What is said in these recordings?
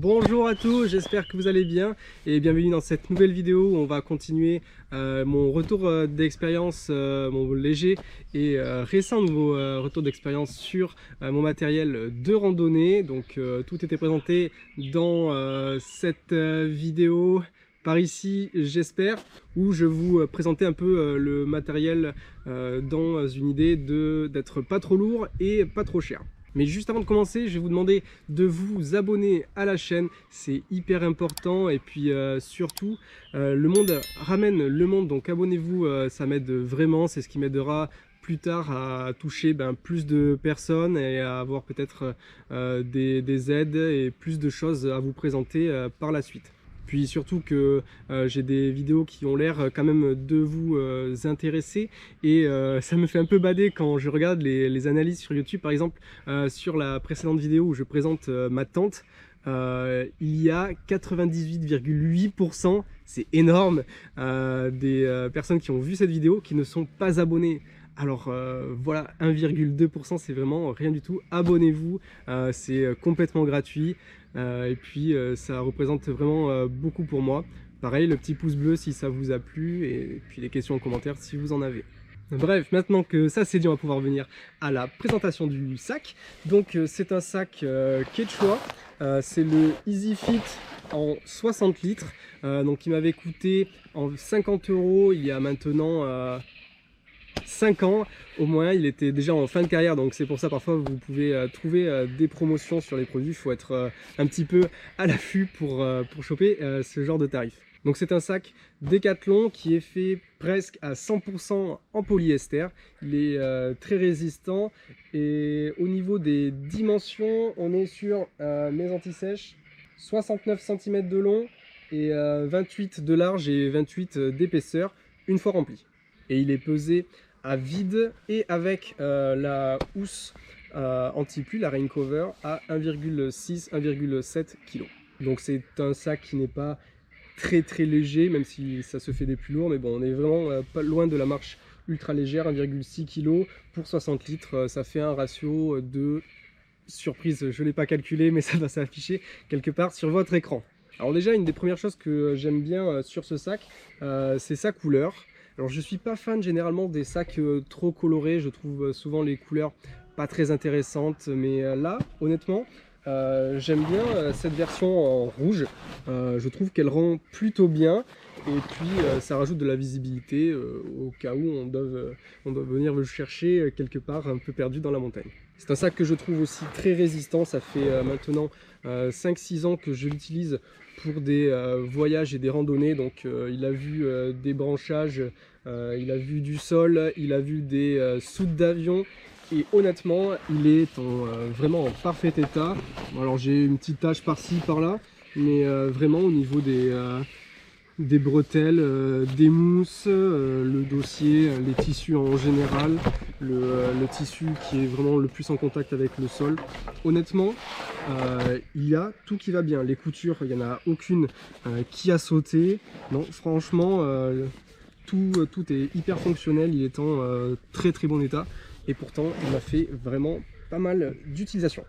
Bonjour à tous, j'espère que vous allez bien et bienvenue dans cette nouvelle vidéo où on va continuer mon retour d'expérience, mon léger et récent nouveau retour d'expérience sur mon matériel de randonnée. Donc tout était présenté dans cette vidéo par ici, j'espère, où je vous présentais un peu le matériel dans une idée d'être pas trop lourd et pas trop cher. Mais juste avant de commencer, je vais vous demander de vous abonner à la chaîne, c'est hyper important. Et puis surtout, le monde ramène le monde, donc abonnez-vous, ça m'aide vraiment, c'est ce qui m'aidera plus tard à toucher plus de personnes et à avoir peut-être des aides et plus de choses à vous présenter par la suite. Puis surtout que j'ai des vidéos qui ont l'air quand même de vous intéresser et ça me fait un peu bader quand je regarde les analyses sur YouTube. Par exemple, sur la précédente vidéo où je présente ma tente, il y a 98,8%, c'est énorme, des personnes qui ont vu cette vidéo qui ne sont pas abonnées. Alors voilà, 1,2% c'est vraiment rien du tout. Abonnez-vous, c'est complètement gratuit et puis ça représente vraiment beaucoup pour moi. Pareil, le petit pouce bleu si ça vous a plu et puis les questions en commentaire si vous en avez. Bref, maintenant que ça c'est dit, on va pouvoir venir à la présentation du sac. Donc c'est un sac Quechua, c'est le Easy Fit en 60 litres, donc il m'avait coûté en 50 € il y a maintenant 5 ans au moins. Il était déjà en fin de carrière, donc c'est pour ça parfois vous pouvez trouver des promotions sur les produits. Il faut être un petit peu à l'affût pour choper ce genre de tarifs. Donc c'est un sac Decathlon qui est fait presque à 100% en polyester. Il est très résistant et au niveau des dimensions, on est sur mes anti-sèches 69 cm de long et 28 de large et 28 d'épaisseur une fois rempli. Et il est pesé à vide et avec la housse anti-pluie, la rain cover, à 1,6-1,7 kg. Donc c'est un sac qui n'est pas très léger, même si ça se fait des plus lourds, mais bon, on est vraiment pas loin de la marche ultra légère. 1,6 kg pour 60 litres, ça fait un ratio de, surprise, je ne l'ai pas calculé, mais ça va s'afficher quelque part sur votre écran. Alors déjà, une des premières choses que j'aime bien sur ce sac, c'est sa couleur. Alors je ne suis pas fan généralement des sacs trop colorés, je trouve souvent les couleurs pas très intéressantes, mais là, honnêtement, j'aime bien cette version en rouge. Je trouve qu'elle rend plutôt bien et puis ça rajoute de la visibilité au cas où on doit venir le chercher quelque part un peu perdu dans la montagne. C'est un sac que je trouve aussi très résistant. Ça fait maintenant 5-6 ans que je l'utilise pour des voyages et des randonnées. Donc il a vu des branchages, il a vu du sol, il a vu des soutes d'avion. Et honnêtement, il est vraiment en parfait état. Bon, alors j'ai une petite tache par-ci, par-là, mais vraiment au niveau des bretelles, des mousses, le dossier, les tissus en général, le tissu qui est vraiment le plus en contact avec le sol. Honnêtement, il y a tout qui va bien. Les coutures, il n'y en a aucune qui a sauté. Non, franchement, tout est hyper fonctionnel, il est en très bon état. Et pourtant, il m'a fait vraiment pas mal d'utilisation.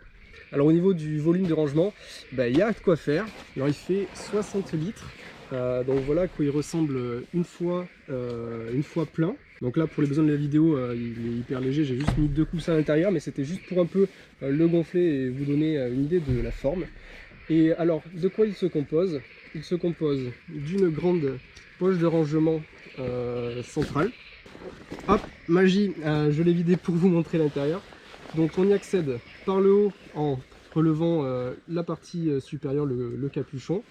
Alors au niveau du volume de rangement, il y a de quoi faire. Alors il fait 60 litres. Donc voilà à quoi il ressemble une fois plein. Donc là pour les besoins de la vidéo, il est hyper léger. J'ai juste mis 2 coussins à l'intérieur, mais c'était juste pour un peu le gonfler et vous donner une idée de la forme. Et alors de quoi il se compose? Il se compose d'une grande poche de rangement centrale. Hop, magie, je l'ai vidé pour vous montrer l'intérieur. Donc on y accède par le haut en relevant la partie supérieure, le capuchon.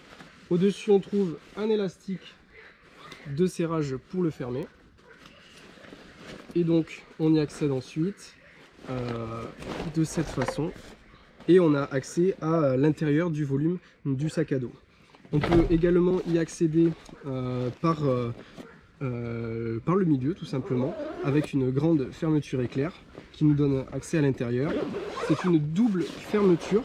Au-dessus on trouve un élastique de serrage pour le fermer. Et donc on y accède ensuite de cette façon. Et on a accès à l'intérieur du volume du sac à dos. On peut également y accéder par le milieu tout simplement, avec une grande fermeture éclair qui nous donne accès à l'intérieur. C'est une double fermeture,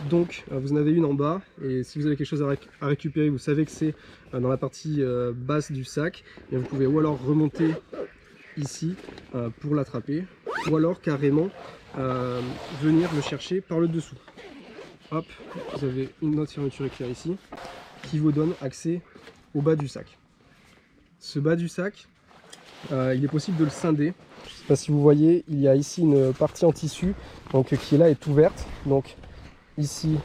donc vous en avez une en bas et si vous avez quelque chose à récupérer, vous savez que c'est dans la partie basse du sac, et vous pouvez ou alors remonter ici pour l'attraper, ou alors carrément venir le chercher par le dessous. hop, vous avez une autre fermeture éclair ici qui vous donne accès au bas du sac. Ce bas du sac, il est possible de le scinder. Je ne sais pas si vous voyez, il y a ici une partie en tissu donc, qui est là, est ouverte. Donc ici,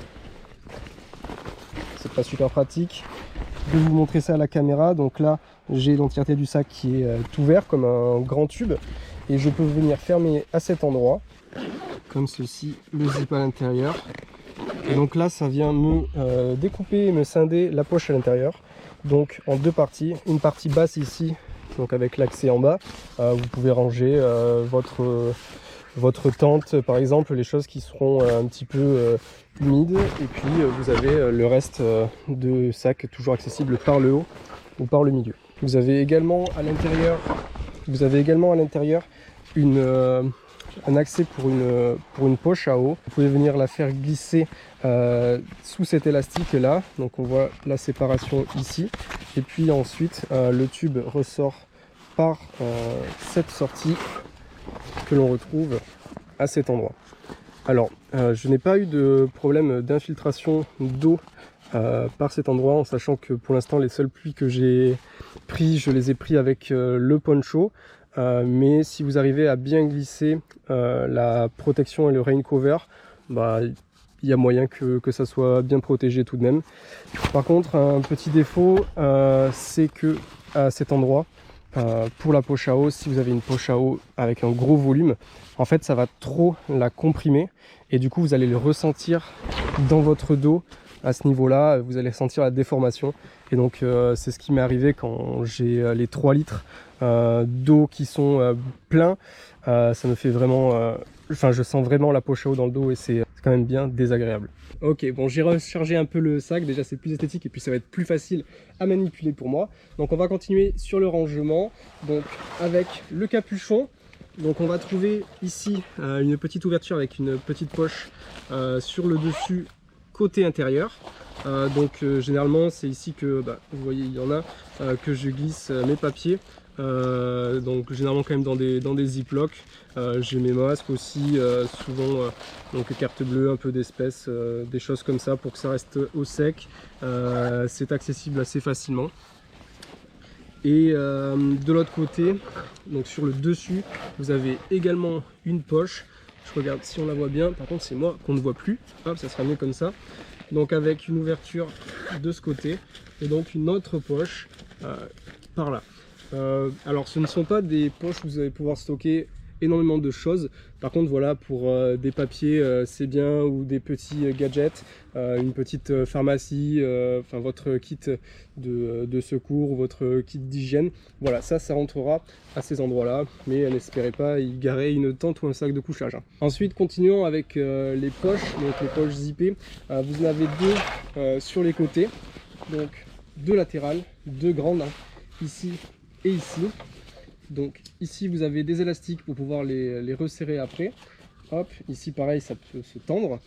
c'est pas super pratique. Je vais vous montrer ça à la caméra. Donc là, j'ai l'entièreté du sac qui est ouvert comme un grand tube. Et je peux venir fermer à cet endroit, comme ceci, le zip à l'intérieur. Et donc là, ça vient me découper et me scinder la poche à l'intérieur. Donc en deux parties, une partie basse ici, donc avec l'accès en bas. Vous pouvez ranger votre tente par exemple, les choses qui seront un petit peu humides. Et puis vous avez le reste de sac toujours accessible par le haut ou par le milieu. Vous avez également à l'intérieur un accès pour une poche à eau. Vous pouvez venir la faire glisser sous cet élastique là, donc on voit la séparation ici, et puis ensuite le tube ressort par cette sortie que l'on retrouve à cet endroit. Alors je n'ai pas eu de problème d'infiltration d'eau par cet endroit, en sachant que pour l'instant les seules pluies que j'ai pris, je les ai pris avec le poncho. Mais si vous arrivez à bien glisser la protection et le rain cover, bah, il y a moyen que ça soit bien protégé tout de même. Par contre, un petit défaut, c'est que à cet endroit, pour la poche à eau, si vous avez une poche à eau avec un gros volume, en fait ça va trop la comprimer et du coup vous allez le ressentir dans votre dos. À ce niveau-là, vous allez sentir la déformation. Et donc c'est ce qui m'est arrivé quand j'ai les 3 litres d'eau qui sont pleins. Ça me fait vraiment... Enfin, je sens vraiment la poche à eau dans le dos et c'est quand même bien désagréable. Ok, bon, j'ai rechargé un peu le sac. Déjà, c'est plus esthétique et puis ça va être plus facile à manipuler pour moi. Donc on va continuer sur le rangement. Donc avec le capuchon. Donc on va trouver ici une petite ouverture avec une petite poche sur le dessus côté intérieur. Généralement c'est ici que vous voyez il y en a que je glisse mes papiers, donc généralement quand même dans des ziplocs. J'ai mes masques aussi, souvent donc carte bleue, un peu d'espèces, des choses comme ça pour que ça reste au sec. C'est accessible assez facilement. Et de l'autre côté, donc sur le dessus, vous avez également une poche. Je regarde si on la voit bien, par contre c'est moi qu'on ne voit plus. Hop, ça sera mieux comme ça. Donc avec une ouverture de ce côté et donc une autre poche par là. Alors ce ne sont pas des poches où vous allez pouvoir stocker énormément de choses. Par contre voilà, pour des papiers c'est bien, ou des petits gadgets, une petite pharmacie, enfin votre kit de secours, votre kit d'hygiène, voilà, ça rentrera à ces endroits là, mais n'espérez pas y garer une tente ou un sac de couchage. Ensuite continuons avec les poches, donc les poches zippées. Vous en avez deux sur les côtés, donc deux latérales, deux grandes, ici et ici. Donc ici vous avez des élastiques pour pouvoir les resserrer après. Hop, ici pareil, ça peut se tendre,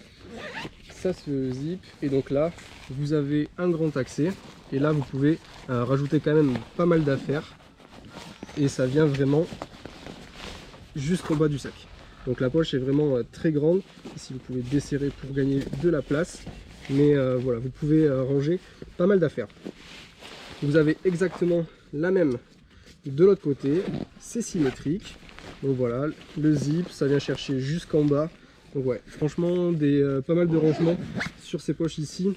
ça se zip, et donc là vous avez un grand accès, et là vous pouvez rajouter quand même pas mal d'affaires, et ça vient vraiment jusqu'au bas du sac. Donc la poche est vraiment très grande, ici vous pouvez desserrer pour gagner de la place, mais voilà, vous pouvez ranger pas mal d'affaires. Vous avez exactement la même de l'autre côté, c'est symétrique. Donc voilà, le zip, ça vient chercher jusqu'en bas. Donc ouais, franchement, pas mal de rangements sur ces poches ici.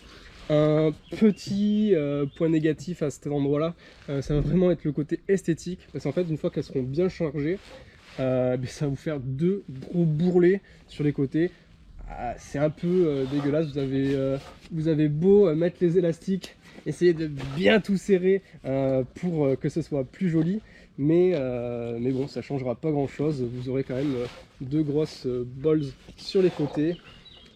Un petit point négatif à cet endroit-là, ça va vraiment être le côté esthétique. Parce qu'en fait, une fois qu'elles seront bien chargées, ça va vous faire deux gros bourrelets sur les côtés. C'est un peu dégueulasse. Vous avez beau mettre les élastiques, essayer de bien tout serrer pour que ce soit plus joli, mais bon, ça changera pas grand chose. Vous aurez quand même deux grosses balls sur les côtés.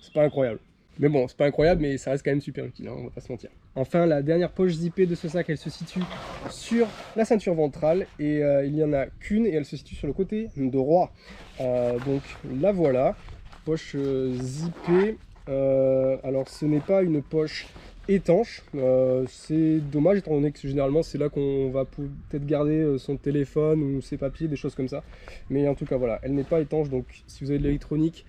C'est pas incroyable, mais bon, c'est pas incroyable, mais ça reste quand même super utile, hein, on va pas se mentir. Enfin, la dernière poche zippée de ce sac, elle se situe sur la ceinture ventrale, et il y en a qu'une, et elle se situe sur le côté droit. Donc la voilà, poche zippée. Alors ce n'est pas une poche étanche. C'est dommage étant donné que généralement c'est là qu'on va peut-être garder son téléphone ou ses papiers, des choses comme ça. Mais en tout cas voilà, elle n'est pas étanche, donc si vous avez de l'électronique,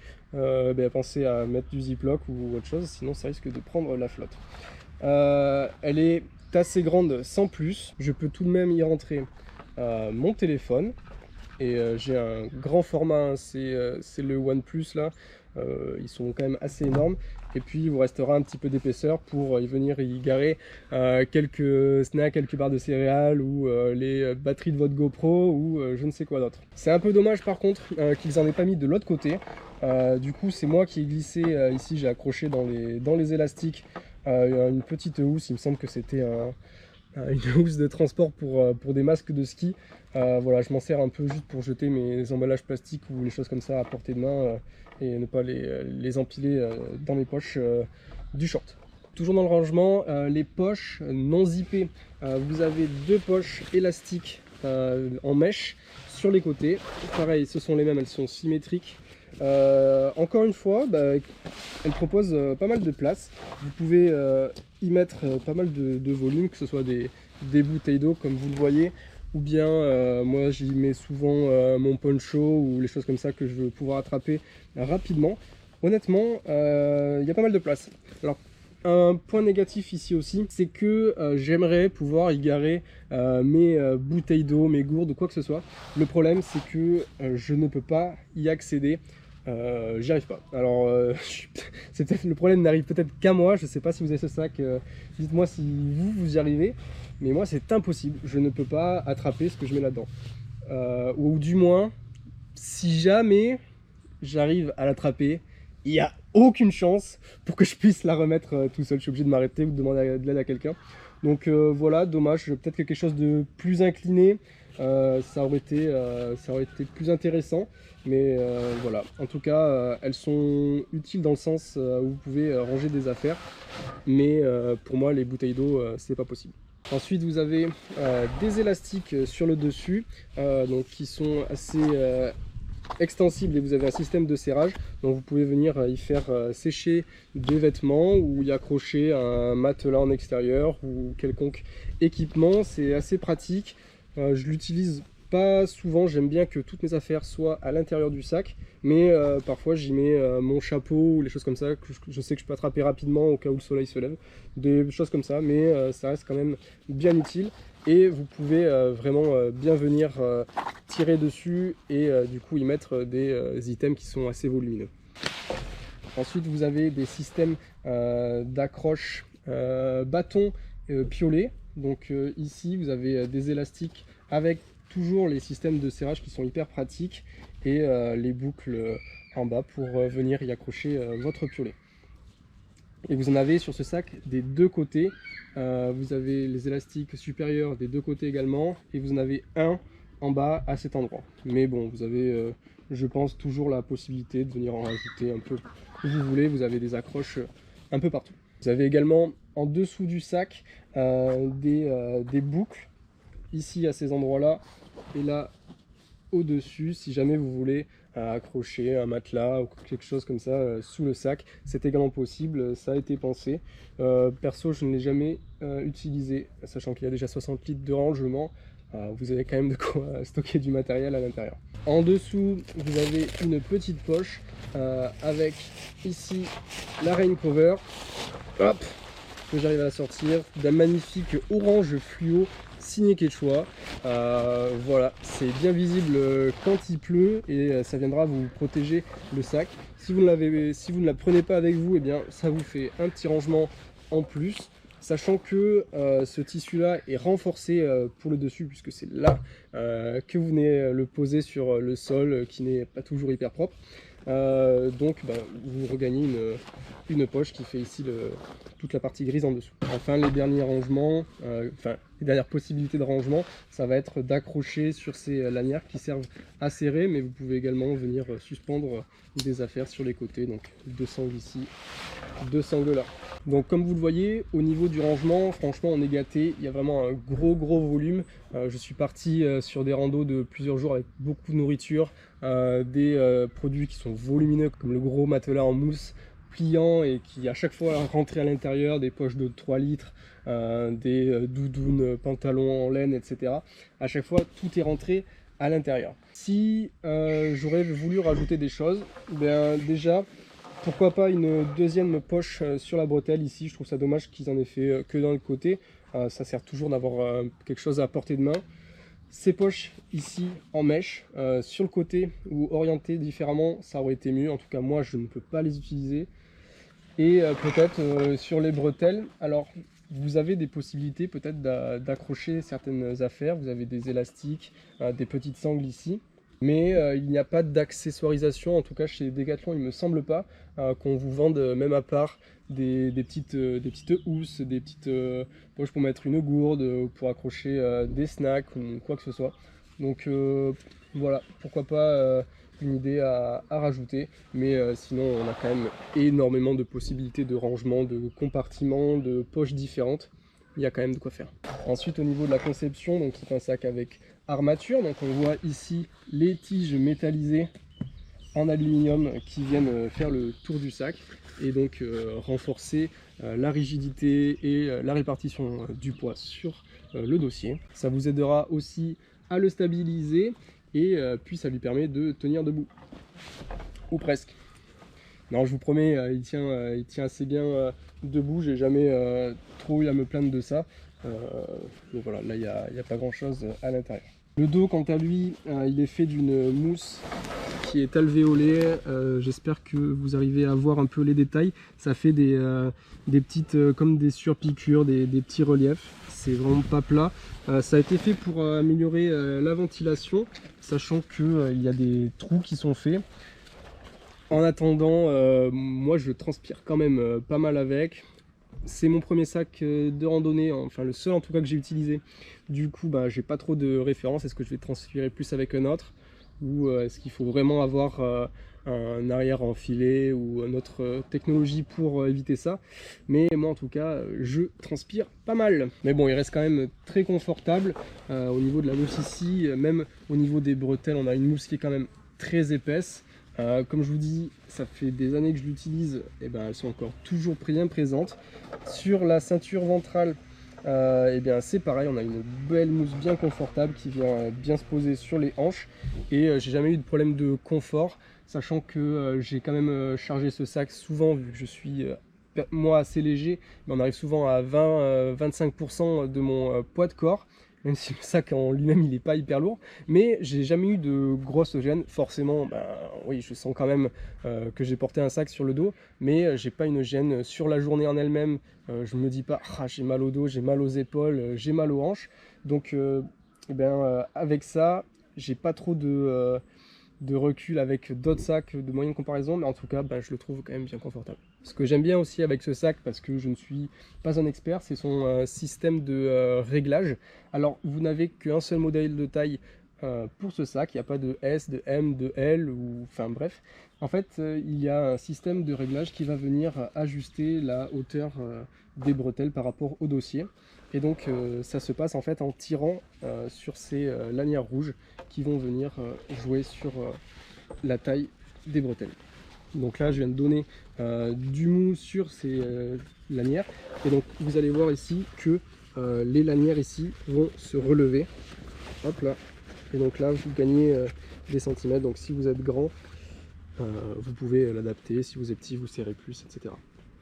pensez à mettre du ziploc ou autre chose, sinon ça risque de prendre la flotte. Elle est assez grande sans plus, je peux tout de même y rentrer mon téléphone. Et j'ai un grand format, hein, c'est le OnePlus là, ils sont quand même assez énormes. Et puis il vous restera un petit peu d'épaisseur pour y venir y garer quelques snacks, quelques barres de céréales ou les batteries de votre GoPro ou je ne sais quoi d'autre. C'est un peu dommage par contre qu'ils en aient pas mis de l'autre côté. Du coup c'est moi qui ai glissé ici, j'ai accroché dans les élastiques une petite housse, il me semble que c'était une housse de transport pour des masques de ski. Voilà, je m'en sers un peu juste pour jeter mes emballages plastiques ou les choses comme ça à portée de main et ne pas les empiler dans mes poches du short. Toujours dans le rangement, les poches non zippées. Vous avez deux poches élastiques en mèche sur les côtés. Pareil, ce sont les mêmes, elles sont symétriques. Encore une fois, elle propose pas mal de place. Vous pouvez y mettre pas mal de volume, que ce soit des bouteilles d'eau comme vous le voyez, ou bien moi j'y mets souvent mon poncho ou les choses comme ça que je veux pouvoir attraper rapidement. Honnêtement, il y a pas mal de place. Alors, un point négatif ici aussi, c'est que j'aimerais pouvoir y garer mes bouteilles d'eau, mes gourdes, quoi que ce soit. Le problème, c'est que je ne peux pas y accéder. J'y arrive pas. Alors, c'est peut-être le problème n'arrive peut-être qu'à moi. Je sais pas si vous avez ce sac. Dites-moi si vous y arrivez. Mais moi, c'est impossible. Je ne peux pas attraper ce que je mets là-dedans. Ou du moins, si jamais j'arrive à l'attraper, il n'y a aucune chance pour que je puisse la remettre tout seul. Je suis obligé de m'arrêter ou de demander de l'aide à quelqu'un. Donc voilà, dommage. Peut-être quelque chose de plus incliné. Ça aurait été plus intéressant. Mais voilà, en tout cas, elles sont utiles dans le sens où vous pouvez ranger des affaires. Mais pour moi, les bouteilles d'eau, c'est pas possible. Ensuite, vous avez des élastiques sur le dessus, donc qui sont assez extensibles et vous avez un système de serrage. Donc vous pouvez venir y faire sécher des vêtements ou y accrocher un matelas en extérieur ou quelconque équipement. C'est assez pratique. Je l'utilise pas souvent, j'aime bien que toutes mes affaires soient à l'intérieur du sac, mais parfois j'y mets mon chapeau ou les choses comme ça que je sais que je peux attraper rapidement au cas où le soleil se lève, des choses comme ça, mais ça reste quand même bien utile et vous pouvez vraiment bien venir tirer dessus et du coup y mettre des items qui sont assez volumineux. Ensuite vous avez des systèmes d'accroche bâton piolet, donc ici vous avez des élastiques avec toujours les systèmes de serrage qui sont hyper pratiques et les boucles en bas pour venir y accrocher votre piolet. Et vous en avez sur ce sac des deux côtés, vous avez les élastiques supérieurs des deux côtés également et vous en avez un en bas à cet endroit. Mais bon, vous avez je pense toujours la possibilité de venir en rajouter un peu où vous voulez, vous avez des accroches un peu partout. Vous avez également en dessous du sac des boucles ici à ces endroits là et là au-dessus si jamais vous voulez accrocher un matelas ou quelque chose comme ça sous le sac, c'est également possible, ça a été pensé. Perso je ne l'ai jamais utilisé, sachant qu'il y a déjà 60 litres de rangement, vous avez quand même de quoi stocker du matériel à l'intérieur. En dessous vous avez une petite poche avec ici la rain cover, hop, que j'arrive à la sortir, d'un magnifique orange fluo signé Quechua. Voilà, c'est bien visible quand il pleut et ça viendra vous protéger le sac. Si vous ne la prenez pas avec vous, et bien ça vous fait un petit rangement en plus, sachant que ce tissu là est renforcé pour le dessus puisque c'est là que vous venez le poser sur le sol qui n'est pas toujours hyper propre. Donc vous regagnez une poche qui fait ici toute la partie grise en dessous. Enfin les derniers rangements, les dernières possibilités de rangement, ça va être d'accrocher sur ces lanières qui servent à serrer, mais vous pouvez également venir suspendre des affaires sur les côtés, donc deux sangles ici, deux sangles là. Donc comme vous le voyez, au niveau du rangement, franchement on est gâté, il y a vraiment un gros volume. Je suis parti sur des randos de plusieurs jours avec beaucoup de nourriture, des produits qui sont volumineux comme le gros matelas en mousse pliant et qui à chaque fois rentraient à l'intérieur, des poches de 3 litres, des doudounes, pantalons en laine, etc. À chaque fois, tout est rentré à l'intérieur. Si j'aurais voulu rajouter des choses, ben déjà, pourquoi pas une deuxième poche sur la bretelle ici. Je trouve ça dommage qu'ils en aient fait que dans le côté. Ça sert toujours d'avoir quelque chose à portée de main. Ces poches ici en mèche sur le côté ou orientées différemment, ça aurait été mieux. En tout cas, moi, je ne peux pas les utiliser. Et peut-être sur les bretelles, alors vous avez des possibilités peut-être d'accrocher certaines affaires. Vous avez des élastiques, des petites sangles ici. Mais il n'y a pas d'accessoirisation, en tout cas chez Decathlon, il ne me semble pas qu'on vous vende même à part des petites housses, des petites poches pour mettre une gourde, pour accrocher des snacks ou quoi que ce soit. Donc voilà, pourquoi pas une idée à rajouter, mais sinon on a quand même énormément de possibilités de rangement, de compartiments, de poches différentes. Il y a quand même de quoi faire. Ensuite, au niveau de la conception, donc c'est un sac avec armature. Donc on voit ici les tiges métallisées en aluminium qui viennent faire le tour du sac et donc renforcer la rigidité et la répartition du poids sur le dossier. Ça vous aidera aussi à le stabiliser et puis ça lui permet de tenir debout. Ou presque. Non, je vous promets, il tient assez bien debout, j'ai jamais trop eu à me plaindre de ça. Mais voilà, là il n'y a pas grand chose à l'intérieur. Le dos, quant à lui, il est fait d'une mousse qui est alvéolée. J'espère que vous arrivez à voir un peu les détails. Ça fait des petites, comme des surpiqûres, des petits reliefs. C'est vraiment pas plat. Ça a été fait pour améliorer la ventilation, sachant qu'il y a des trous qui sont faits. En attendant, moi je transpire quand même pas mal avec. C'est mon premier sac de randonnée, enfin le seul en tout cas que j'ai utilisé. Du coup, bah, j'ai pas trop de référence. Est-ce que je vais transpirer plus avec un autre? Ou est-ce qu'il faut vraiment avoir un arrière enfilé ou une autre technologie pour éviter ça? Mais moi en tout cas, je transpire pas mal. Mais bon, il reste quand même très confortable. Au niveau de la mousse ici, même au niveau des bretelles, on a une mousse qui est quand même très épaisse. Comme je vous dis, ça fait des années que je l'utilise, et ben elles sont encore toujours bien présentes. Sur la ceinture ventrale, et bien c'est pareil, on a une belle mousse bien confortable qui vient bien se poser sur les hanches et j'ai jamais eu de problème de confort, sachant que j'ai quand même chargé ce sac souvent vu que je suis moi assez léger, mais on arrive souvent à 20-25% de mon poids de corps. Même si le sac en lui-même il n'est pas hyper lourd, mais j'ai jamais eu de grosses gênes. Forcément, ben, oui, je sens quand même que j'ai porté un sac sur le dos, mais j'ai pas une gêne sur la journée en elle-même. Je me dis pas ah, j'ai mal au dos, j'ai mal aux épaules, j'ai mal aux hanches. Donc avec ça, j'ai pas trop de recul avec d'autres sacs de moyenne comparaison, mais en tout cas je le trouve quand même bien confortable. Ce que j'aime bien aussi avec ce sac, parce que je ne suis pas un expert, c'est son système de réglage. Alors vous n'avez qu'un seul modèle de taille pour ce sac, il n'y a pas de S, de M, de L, ou enfin bref. En fait il y a un système de réglage qui va venir ajuster la hauteur des bretelles par rapport au dossier. Et donc ça se passe en fait en tirant sur ces lanières rouges qui vont venir jouer sur la taille des bretelles. Donc là je viens de donner du mou sur ces lanières et donc vous allez voir ici que les lanières ici vont se relever. Hop là. Et donc là vous gagnez des centimètres, donc si vous êtes grand vous pouvez l'adapter, si vous êtes petit vous serrez plus, etc.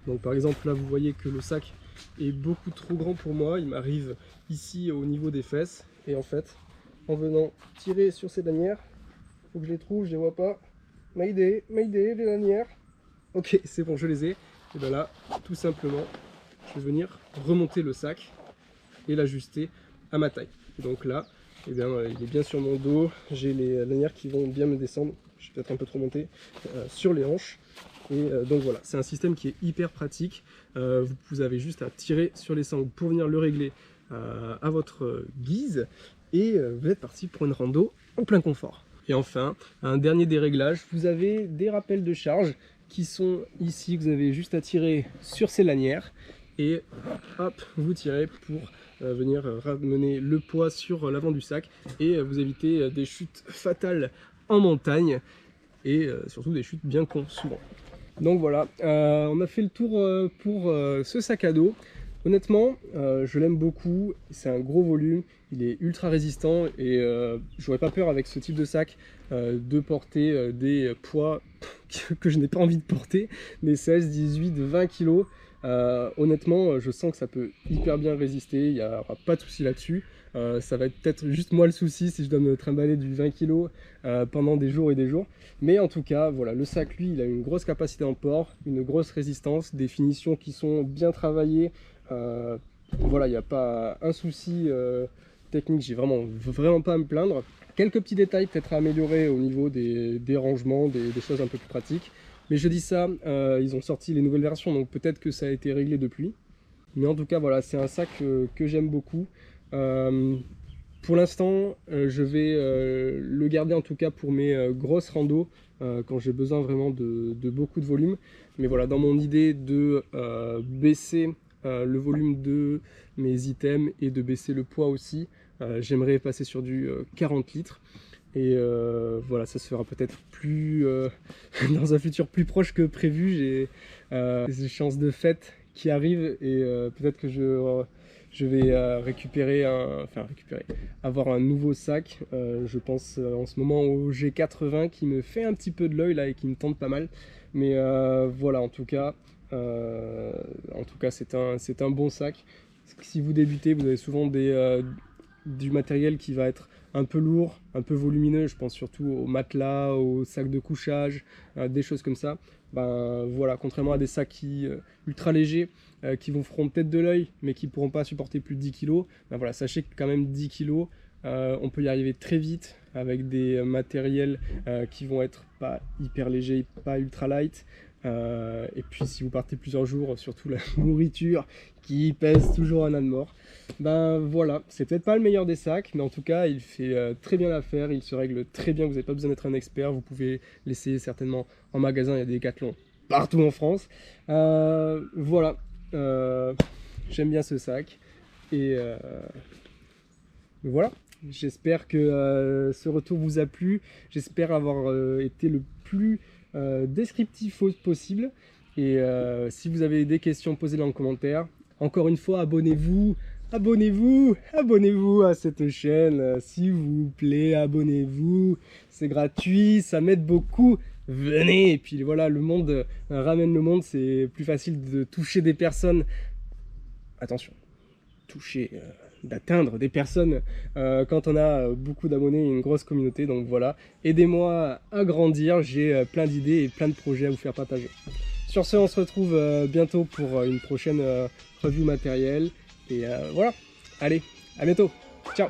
Donc par exemple là vous voyez que le sac est beaucoup trop grand pour moi, il m'arrive ici au niveau des fesses et en fait en venant tirer sur ces lanières, il faut que je les trouve, je les vois pas. Mayday, les lanières. Ok, c'est bon, je les ai. Et bien là, tout simplement, je vais venir remonter le sac et l'ajuster à ma taille. Donc là, eh bien, il est bien sur mon dos. J'ai les lanières qui vont bien me descendre. Je vais peut-être un peu trop monter sur les hanches. Et donc voilà, c'est un système qui est hyper pratique. Vous avez juste à tirer sur les sangles pour venir le régler à votre guise. Et vous êtes parti pour une rando en plein confort. Et enfin, un dernier déréglage, vous avez des rappels de charge qui sont ici, vous avez juste à tirer sur ces lanières et hop, vous tirez pour venir ramener le poids sur l'avant du sac et vous éviter des chutes fatales en montagne et surtout des chutes bien cons souvent. Donc voilà, on a fait le tour pour ce sac à dos. Honnêtement, je l'aime beaucoup, c'est un gros volume, il est ultra résistant et j'aurais pas peur avec ce type de sac de porter des poids que je n'ai pas envie de porter, des 16, 18, 20 kg. Honnêtement, je sens que ça peut hyper bien résister, il n'y aura pas de souci là-dessus. Ça va être peut-être juste moi le souci si je dois me trimballer du 20 kg pendant des jours et des jours. Mais en tout cas, voilà, le sac, lui, il a une grosse capacité en port, une grosse résistance, des finitions qui sont bien travaillées. Voilà, il n'y a pas un souci technique, j'ai vraiment pas à me plaindre. Quelques petits détails peut-être à améliorer au niveau des rangements, des choses un peu plus pratiques. Mais je dis ça, ils ont sorti les nouvelles versions, donc peut-être que ça a été réglé depuis. Mais en tout cas, voilà, c'est un sac que j'aime beaucoup. Pour l'instant, je vais le garder en tout cas pour mes grosses randos, quand j'ai besoin vraiment de beaucoup de volume. Mais voilà, dans mon idée de baisser le volume de mes items et de baisser le poids aussi, j'aimerais passer sur du 40 litres. Et voilà, ça se fera peut-être plus dans un futur plus proche que prévu. J'ai des échéances de fête qui arrivent et peut-être que je vais avoir un nouveau sac. Je pense en ce moment au G80 qui me fait un petit peu de l'œil là et qui me tente pas mal. Mais voilà, en tout cas c'est un bon sac. Si vous débutez, vous avez souvent du matériel qui va être un peu lourd, un peu volumineux, je pense surtout aux matelas, aux sacs de couchage, des choses comme ça. Ben voilà, contrairement à des sacs ultra légers qui vous feront peut-être de l'œil mais qui ne pourront pas supporter plus de 10 kg, ben voilà, sachez que quand même 10 kg, on peut y arriver très vite avec des matériels qui vont être pas hyper légers, pas ultra light. Et puis si vous partez plusieurs jours, surtout la nourriture qui pèse toujours un âne mort. Ben voilà, c'est peut-être pas le meilleur des sacs, mais en tout cas il fait très bien l'affaire, il se règle très bien, vous n'avez pas besoin d'être un expert, vous pouvez l'essayer certainement en magasin, il y a des Decathlon partout en France. Voilà, j'aime bien ce sac et voilà. J'espère que ce retour vous a plu, j'espère avoir été le plus descriptif possible. Et si vous avez des questions, posez-les en commentaire. Encore une fois, abonnez-vous à cette chaîne, s'il vous plaît, abonnez-vous, c'est gratuit, ça m'aide beaucoup. Venez, et puis voilà, le monde ramène le monde, c'est plus facile de toucher des personnes. Attention, d'atteindre des personnes quand on a beaucoup d'abonnés et une grosse communauté. Donc voilà, aidez-moi à grandir, j'ai plein d'idées et plein de projets à vous faire partager. Sur ce, on se retrouve bientôt pour une prochaine review matérielle et voilà, allez, à bientôt, ciao.